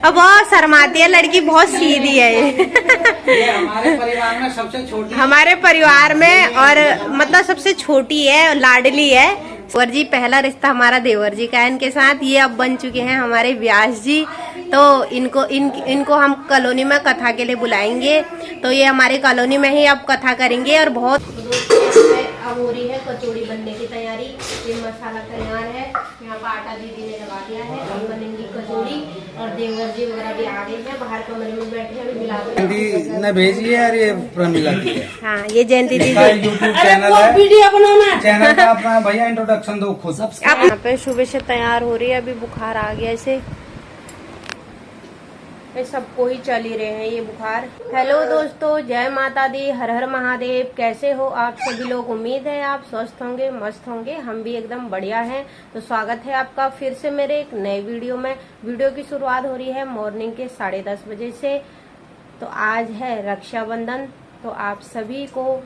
अब बहुत शर्माती है लड़की, बहुत सीधी है ये हमारे परिवार में सबसे छोटी, हमारे परिवार में, और मतलब सबसे छोटी है, लाडली है। देवर जी, पहला रिश्ता हमारा देवर जी का है इनके साथ। ये अब बन चुके हैं हमारे व्यास जी। तो इनको हम कॉलोनी में कथा के लिए बुलाएंगे। तो ये हमारे कॉलोनी में ही अब कथा करेंगे। और बहुत अब हो रही है कचौड़ी बनने की तैयारी। ये मसाला तैयार है, यहाँ पर आटा दीदी ने लगा दिया है। अब बनेंगी कचौड़ी। और देवर जी वगैरह भी आ गए हैं, बाहर कमरे में बैठे हैं, अभी मिलाते ने भेजी है यार, ये प्रमिला की है। हाँ, ये जयंती दीदी यूट्यूब चैनल है, वीडियो बनाना चैनल का अपना। भैया इंट्रोडक्शन दो खुद। यहाँ पे सुबह से तैयार हो रही है, अभी बुखार आ गया इसे। ये सबको ही चल ही रहे हैं ये बुखार। हेलो दोस्तों, जय माता दी, हर हर महादेव। कैसे हो आप सभी लोग? उम्मीद है आप स्वस्थ होंगे, मस्त होंगे। हम भी एकदम बढ़िया हैं। तो स्वागत है आपका फिर से मेरे एक नए वीडियो में। वीडियो की शुरुआत हो रही है मॉर्निंग के 10:30 बजे से। तो आज है रक्षाबंधन। तो आप सभी को,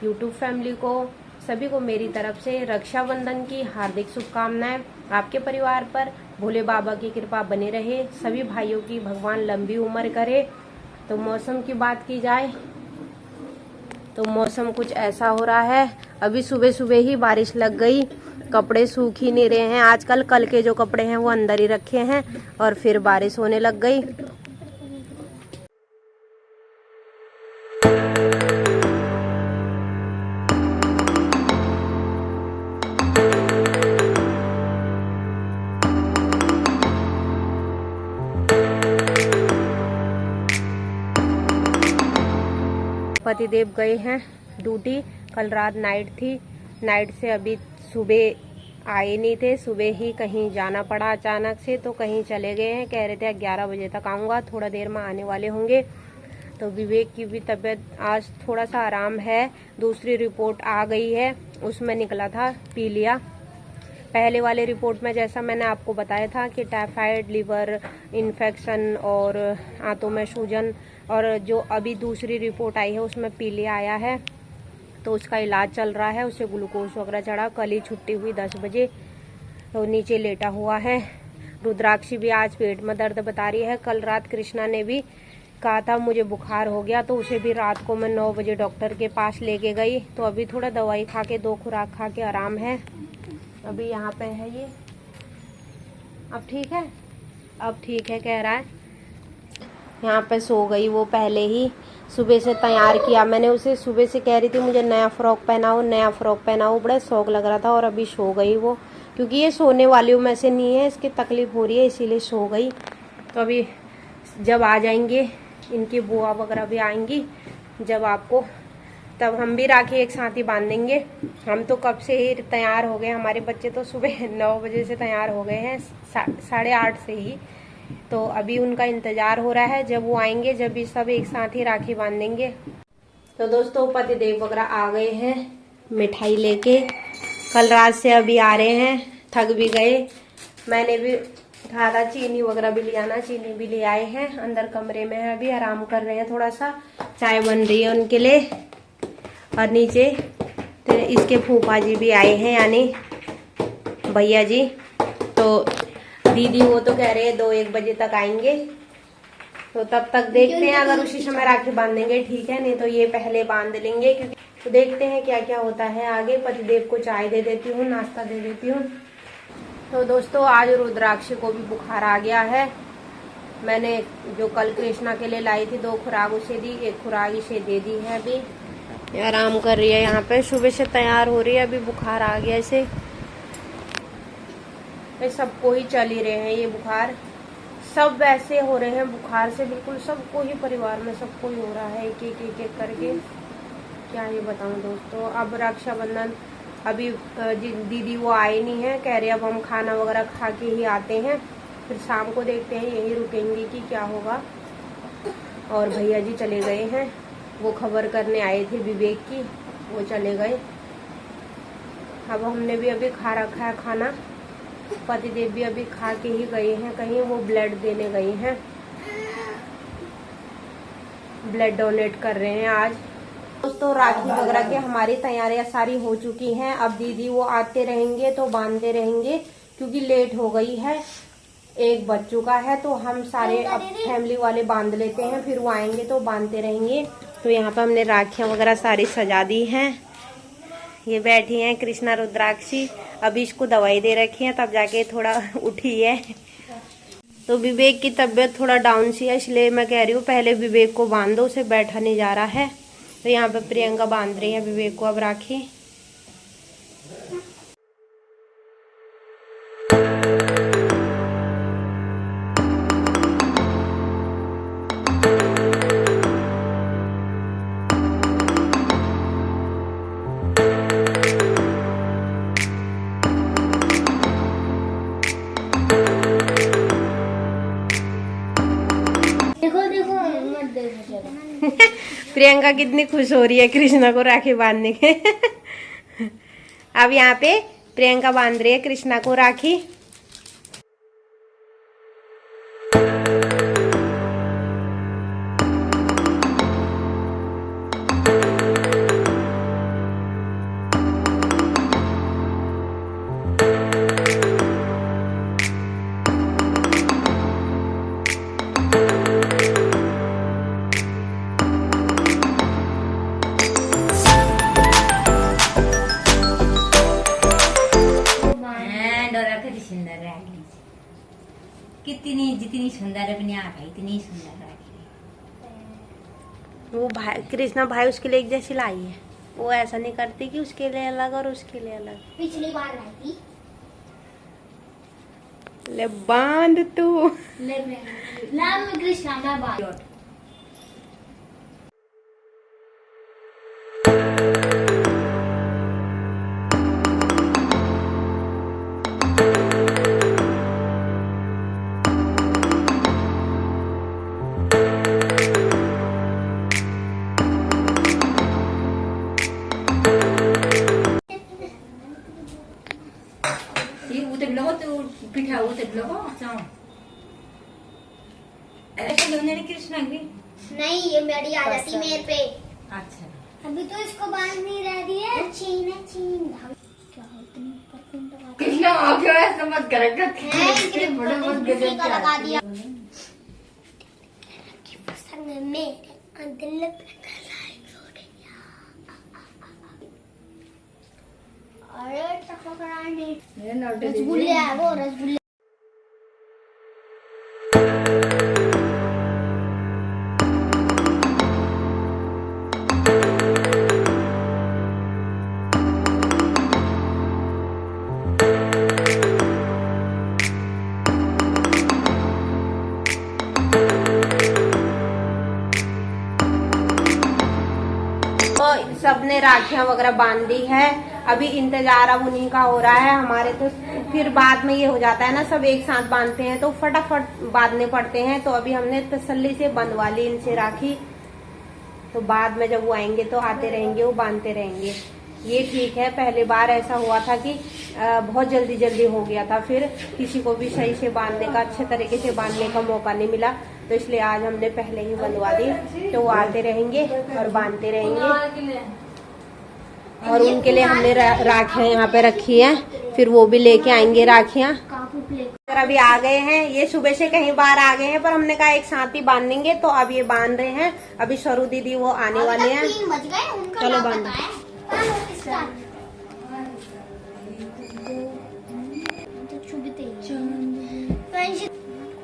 यूट्यूब फैमिली को, सभी को मेरी तरफ से रक्षाबंधन की हार्दिक शुभकामनाएं। आपके परिवार पर भोले बाबा की कृपा बनी रहे, सभी भाइयों की भगवान लंबी उम्र करे। तो मौसम की बात की जाए तो मौसम कुछ ऐसा हो रहा है, अभी सुबह सुबह ही बारिश लग गई। कपड़े सूख ही नहीं रहे हैं आजकल। कल के जो कपड़े हैं वो अंदर ही रखे हैं और फिर बारिश होने लग गई। पतिदेव गए हैं ड्यूटी, कल रात नाइट थी। नाइट से अभी सुबह आए नहीं थे, सुबह ही कहीं जाना पड़ा अचानक से, तो कहीं चले गए हैं। कह रहे थे 11 बजे तक आऊँगा, थोड़ा देर में आने वाले होंगे। तो विवेक की भी तबीयत आज थोड़ा सा आराम है। दूसरी रिपोर्ट आ गई है, उसमें निकला था पीलिया। पहले वाले रिपोर्ट में जैसा मैंने आपको बताया था कि टाइफाइड, लिवर इन्फेक्शन और आंतों में सूजन, और जो अभी दूसरी रिपोर्ट आई है उसमें पीलिया आया है। तो उसका इलाज चल रहा है, उसे ग्लूकोज वगैरह चढ़ा। कल ही छुट्टी हुई 10 बजे, तो नीचे लेटा हुआ है। रुद्राक्षी भी आज पेट में दर्द बता रही है। कल रात कृष्णा ने भी कहा था मुझे बुखार हो गया, तो उसे भी रात को मैं 9 बजे डॉक्टर के पास लेके गई। तो अभी थोड़ा दवाई खा के, 2 खुराक खा के आराम है। अभी यहाँ पे है ये, अब ठीक है, अब ठीक है कह रहा है। यहाँ पे सो गई वो पहले ही। सुबह से तैयार किया मैंने उसे, सुबह से कह रही थी मुझे नया फ्रॉक पहनाओ, नया फ्रॉक पहनाओ, बड़ा शौक लग रहा था। और अभी सो गई वो, क्योंकि ये सोने वालियों में से नहीं है, इसकी तकलीफ हो रही है इसीलिए सो गई। तो अभी जब आ जाएंगे इनकी बुआ वगैरह भी आएंगी, जब आपको, तब हम भी राखी एक साथ ही बांधेंगे। हम तो कब से ही तैयार हो गए, हमारे बच्चे तो सुबह 9 बजे से तैयार हो गए हैं, 8:30 से ही। तो अभी उनका इंतजार हो रहा है, जब वो आएंगे, जब भी सब एक साथ ही राखी बांधेंगे। तो दोस्तों, पतिदेव वगैरह आ गए हैं मिठाई लेके। कल रात से अभी आ रहे हैं, थक भी गए। मैंने भी कहा था चीनी वगैरह भी ले आना, चीनी भी ले आए हैं। अंदर कमरे में है, अभी आराम कर रहे हैं, थोड़ा सा चाय बन रही है उनके लिए। और नीचे तो इसके फूफा जी भी आए हैं, यानी भैया जी। तो दीदी वो तो कह रहे हैं 2-1 बजे तक आएंगे, तो तब तक देखते हैं। अगर उसी समय राखी बांध देंगे ठीक है, नहीं तो ये पहले बांध लेंगे, क्योंकि तो देखते हैं क्या क्या होता है आगे। पतिदेव को चाय दे देती हूँ, नाश्ता दे देती हूँ। तो दोस्तों, आज रुद्राक्ष को भी बुखार आ गया है। मैंने जो कल कृष्णा के लिए लाई थी 2 खुराक उसे दी, 1 खुराक इसे दे दी है। अभी आराम कर रही है यहाँ पे, सुबह से तैयार हो रही है, अभी बुखार आ गया इसे। सबको ही चल ही रहे हैं ये बुखार, सब वैसे हो रहे हैं बुखार से, बिल्कुल सबको ही, परिवार में सबको ही हो रहा है, एक एक करके। क्या ये बताऊं दोस्तों। अब रक्षाबंधन, अभी दीदी वो आए नहीं है, कह रहे अब हम खाना वगैरह खा के ही आते हैं, फिर शाम को देखते हैं, यही रुकेंगे कि क्या होगा। और भैया जी चले गए हैं, वो खबर करने आए थे विवेक की, वो चले गए। अब हमने भी अभी खा रखा है खाना, पतिदेव भी अभी खा के ही गए हैं कहीं, वो ब्लड देने गए हैं, ब्लड डोनेट कर रहे हैं आज। दोस्तों, राखी वगैरह की हमारी तैयारियां सारी हो चुकी हैं। अब दीदी वो आते रहेंगे तो बांधते रहेंगे, क्योंकि लेट हो गई है। 1 बज चुका है, तो हम सारे अब फैमिली वाले बांध लेते हैं, फिर वो आएंगे तो बांधते रहेंगे। तो यहाँ पे हमने राखियाँ वगैरह सारी सजा दी हैं। ये बैठी हैं कृष्णा रुद्राक्षी, अभी इसको दवाई दे रखी है तब जाके थोड़ा उठी है। तो विवेक की तबीयत थोड़ा डाउन सी है, इसलिए मैं कह रही हूँ पहले विवेक को बांध दो, उसे बैठा नहीं जा रहा है। तो यहाँ पे प्रियंका बांध रही है विवेक को अब राखी। प्रियंका कितनी खुश हो रही है कृष्णा को राखी बांधने के। अब यहाँ पे प्रियंका बांध रही है कृष्णा को राखी। कितनी जितनी सुंदर अपनी आँख है इतनी सुंदर राखी। वो भाई कृष्णा भाई उसके लिए एक जैसी लाई है, वो ऐसा नहीं करती कि उसके लिए अलग और उसके लिए अलग। पिछली बार लाई थी। ले बांध तू। नाम कृष्णा मैं बात। पिठा कृष्णा की नहीं, ये मेरी आ जाती मेरे पे। अच्छा अभी तो इसको बांध नहीं रही है। चीन है चीन। क्या हो तुम परफ्यूम लगा कृष्णा आ गया ऐसा मत कर लगा दिया कि पसंद में दिल पे अरे टकराने रसगुल्ले है वो रसगुल्ले। सबने राखियां वगैरह बांध दी है, अभी इंतजार अब उन्हीं का हो रहा है। हमारे तो फिर बाद में ये हो जाता है ना, सब एक साथ बांधते हैं तो फटाफट बांधने पड़ते हैं। तो अभी हमने तसल्ली से बंधवा ली इनसे राखी, तो बाद में जब वो आएंगे तो आते रहेंगे, वो बांधते रहेंगे। ये ठीक है, पहले बार ऐसा हुआ था कि बहुत जल्दी जल्दी हो गया था, फिर किसी को भी सही से बांधने का, अच्छे तरीके से बांधने का मौका नहीं मिला। तो इसलिए आज हमने पहले ही बंधवा दी, तो वो आते रहेंगे और बांधते रहेंगे। और उनके लिए हमने राखियां यहाँ पे रखी है, फिर वो भी लेके आएंगे राखियां। अभी आ गए हैं, ये सुबह से कहीं बाहर आ गए हैं, पर हमने कहा एक साथ ही बांधेंगे, तो अब ये बांध रहे हैं। अभी स्वरू दीदी वो आने वाले हैं, चलो बांधो।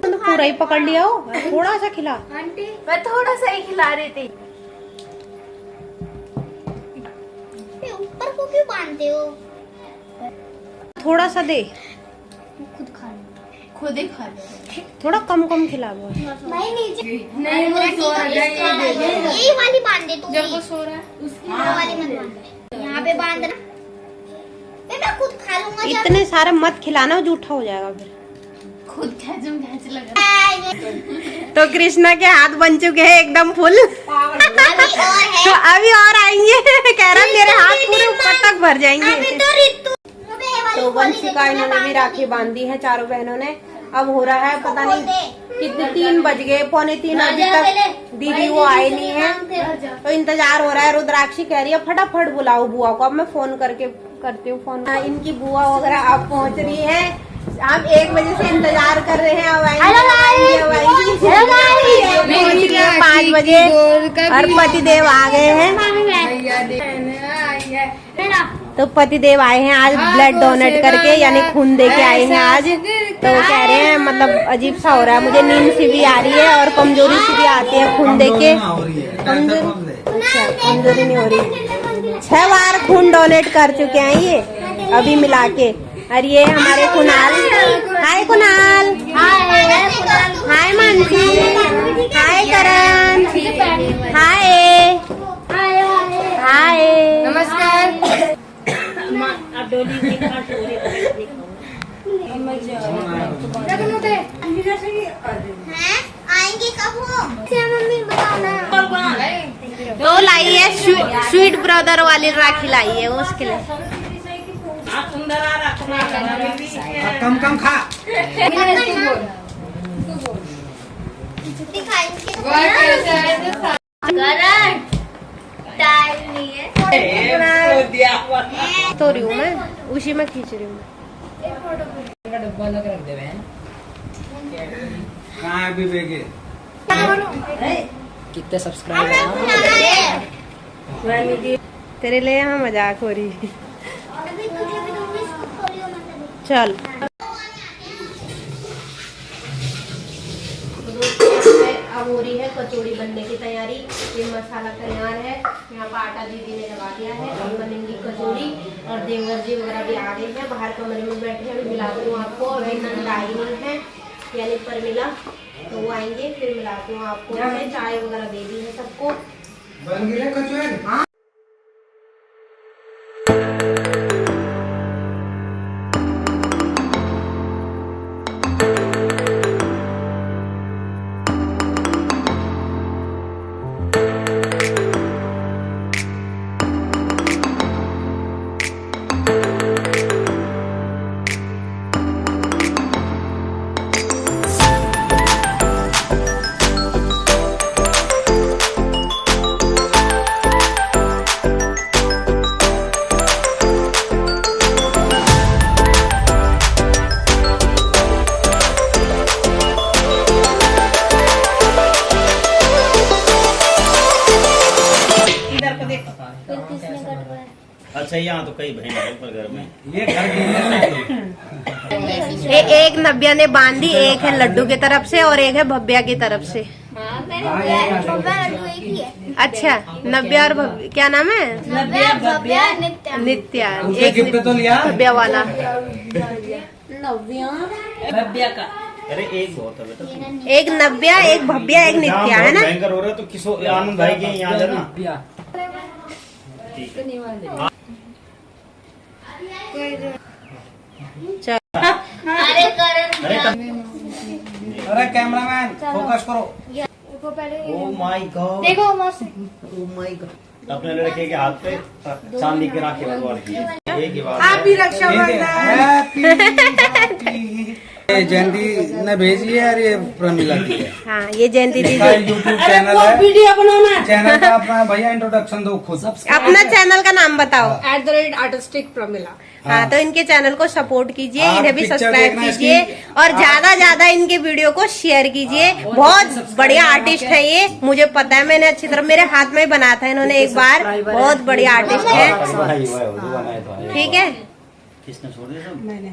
तो पूरा ही पकड़ लिया हो, थोड़ा सा खिला। आंटी मैं थोड़ा सा ही खिला रही थी। ऊपर को क्यों बांधते हो? थोड़ा सा दे, खुद खा लो, खुद ही खा लो। थोड़ा कम कम खिला वो। भाई नीचे नहीं, वो सो रहा है, यही वाली बांध दे तू। जब वो सो रहा है उसकी वाली मत बांध, यहाँ पे बांध ना। मैं खुद खा लूंगा। इतने सारे मत खिलाना, जूठा हो जाएगा फिर। खुद खैच लगा। तो कृष्णा के हाथ बन चुके हैं एकदम फुल। तो अभी और आएंगे, कह रहा मेरे हाथ पूरे ऊपर तक भर जाएंगे। तो वंशिका इन्होंने भी राखी बांधी है, चारों बहनों ने। अब हो रहा है पता नहीं कितने, 3 बज गए, 2:45 अभी तक दीदी वो आए नहीं है, तो इंतजार हो रहा है। रुद्राक्षी कह रही है फटाफट बुलाओ बुआ को। अब मैं फोन करके करती हूँ फोन। इनकी बुआ वगैरह अब पहुँच रही है, हम 1 बजे से इंतजार कर रहे हैं। अब आएंगे, हेलो अब आएंगे, अब आएंगे। Hello guys. पहुंच गए 5 बजे और पतिदेव आ गए हैं। तो पतिदेव आए हैं आज ब्लड डोनेट करके, यानी खून दे के आए हैं आज। तो वो कह रहे हैं मतलब अजीब सा हो रहा है, मुझे नींद सी भी आ रही है और कमजोरी सी भी आती है खून दे के। कमजोरी नहीं हो रही। 6 बार खून डोनेट कर चुके हैं ये अभी मिला के। और ये हमारे कुणाल, हाय कुणाल, हाय मानसी, हाय करण, हाय हाय, नमस्कार। आएंगे कब हो? मम्मी बताना। तो लाई है स्वीट ब्रदर वाली राखी लाई है उसके लिए। कम कम खा। तो रही हूँ मैं, उसी में खींच रही हूँ। कहाँ है विवेक? कितने सब्सक्राइबर तेरे लिए यहाँ मजाक हो रही है। चल अब हो रही है कचौड़ी बनने की तैयारी। ये मसाला तैयार है, यहाँ पर आटा दीदी ने लगा दिया है। अब बनेंगी कचौड़ी और देवर जी वगैरह भी आ गए हैं, बाहर कमरे में बैठे हैं। अभी मिलाती हूँ आपको। अभी नंद आई नहीं है, यानी परमिला, तो वो आएंगे फिर मिलाती हूँ आपको। मैंने चाय वगैरह दे दी है सबको। बन गई कचौड़ी? हाँ। अच्छा यहाँ तो कई बहन है पर घर में ये घर की है। एक नव्या ने बांधी, एक है लड्डू की तरफ से और एक है भव्या की तरफ से। अच्छा, नव्या और भव्या, क्या नाम है? नित्या। एक गिफ्ट तो लिया भव्या वाला। भव्या का अरे एक बहुत है बेटा। एक नव्या, एक भव्या, एक नित्या, है ना? भयंकर हो रहा है तो किसो आनंद भाई के यहाँ जाना। चल अरे कैमरामैन फोकस करो। ओ माय गॉड, देखो ओ माय गॉड। अपने लड़के के हाथ पे चांदी की राखी लगवा रखी है। एक ही बात हैप्पी रक्षाबंधन। ये जयंती ने भेजी है और ये प्रमिला की है। हाँ, ये जयंती दीदी। यूट्यूब चैनल है, वीडियो बनाना। चैनल का अपना भैया इंट्रोडक्शन दो खुद। अपना चैनल का नाम बताओ। @artistic प्रमिला। हाँ, तो इनके चैनल को सपोर्ट कीजिए, आप इन्हें भी पिक्चर सब्सक्राइब देखना कीजिए इसकी। और ज्यादा इनके वीडियो को शेयर कीजिए। बहुत बढ़िया आर्टिस्ट है ये, मुझे पता है, मैंने अच्छी तरह मेरे हाथ में ही बनाया था इन्होंने एक बार। बहुत बढ़िया आर्टिस्ट है, ठीक है। किसने छोड़ दिया सब? मैंने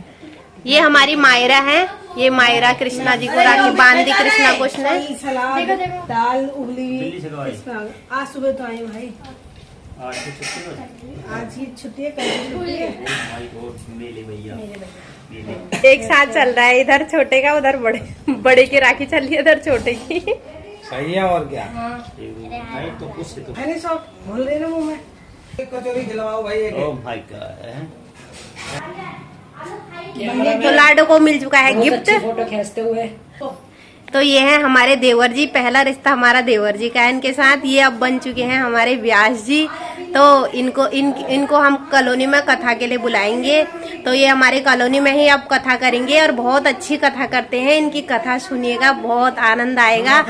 ये हमारी मायरा है, ये मायरा कृष्णा जी को राखी बांध दी कृष्णा को उसने। सलाद, दाल, उबली। दिल्ली से कब आई? आज सुबह तो आई भाई, आज की छुट्टी हो? आज ही छुट्टी है, कल की छुट्टी है। भाई और मेले भैया मेले। एक साथ चल रहा है, इधर छोटे का उधर बड़े की राखी चल रही है, इधर छोटे की। सही है और क्या। नहीं तो कुछ से तो मैंने सब भूल रही ना मुँह में। एक कचौरी खिलवाओ भाई। एक ओ माय गॉड। तो लाडो को मिल चुका है गिफ्ट। फोटो खींचते हुए। तो ये है हमारे देवर जी, पहला रिश्ता हमारा देवर जी का है इनके साथ। ये अब बन चुके हैं हमारे व्यास जी। तो इनको हम कॉलोनी में कथा के लिए बुलाएंगे। तो ये हमारे कॉलोनी में ही अब कथा करेंगे और बहुत अच्छी कथा करते हैं। इनकी कथा सुनिएगा, बहुत आनंद आएगा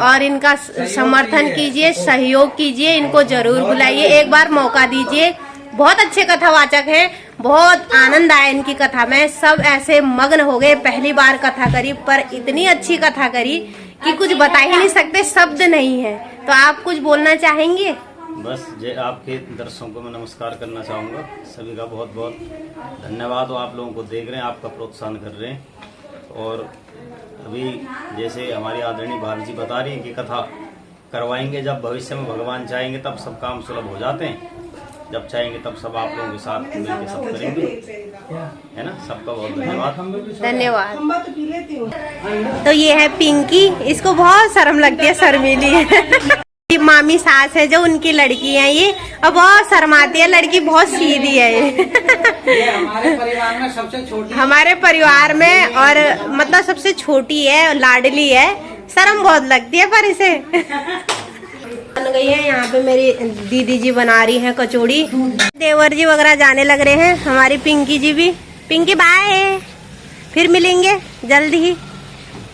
और इनका समर्थन कीजिए, सहयोग कीजिए, इनको जरूर बुलाइए, एक बार मौका दीजिए। बहुत अच्छे कथावाचक हैं, बहुत आनंद आया इनकी कथा में। सब ऐसे मग्न हो गए, पहली बार कथा करी पर इतनी अच्छी कथा करी कि कुछ बता ही नहीं सकते, शब्द नहीं है। तो आप कुछ बोलना चाहेंगे? बस आपके दर्शकों को मैं नमस्कार करना चाहूँगा। सभी का बहुत बहुत धन्यवाद। आप लोगों को देख रहे हैं, आपका प्रोत्साहन कर रहे हैं। और अभी जैसे हमारी आदरणीय भाभी जी बता रही हैं कि कथा करवाएंगे, जब भविष्य में भगवान चाहेंगे तब सब काम सुलभ हो जाते हैं, जब चाहेंगे तब सब आप लोगों के साथ मिलकर सब करेंगे, है ना। सबका बहुत धन्यवाद। धन्यवाद। खम्बा तो पी लेती हूँ। तो ये है पिंकी, इसको बहुत शर्म लगती है, शर्मीली है। मामी सास है जो उनकी लड़की है ये, और बहुत शर्माती है, लड़की बहुत सीधी है ये हमारे परिवार में सबसे छोटी, हमारे परिवार में, और मतलब सबसे छोटी है, लाडली है, शर्म बहुत लगती है पर इसे। बन गई है यहाँ पे, मेरी दीदी जी बना रही हैं कचौड़ी, देवर जी वगैरह जाने लग रहे हैं, हमारी पिंकी जी भी। पिंकी बाय, फिर मिलेंगे जल्दी ही,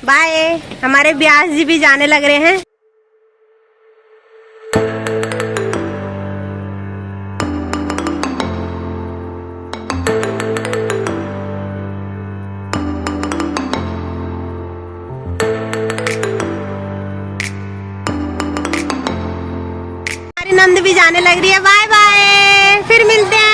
बाय। हमारे ब्यास जी भी जाने लग रहे हैं। नंद भी जाने लग रही है, बाय बाय, फिर मिलते हैं।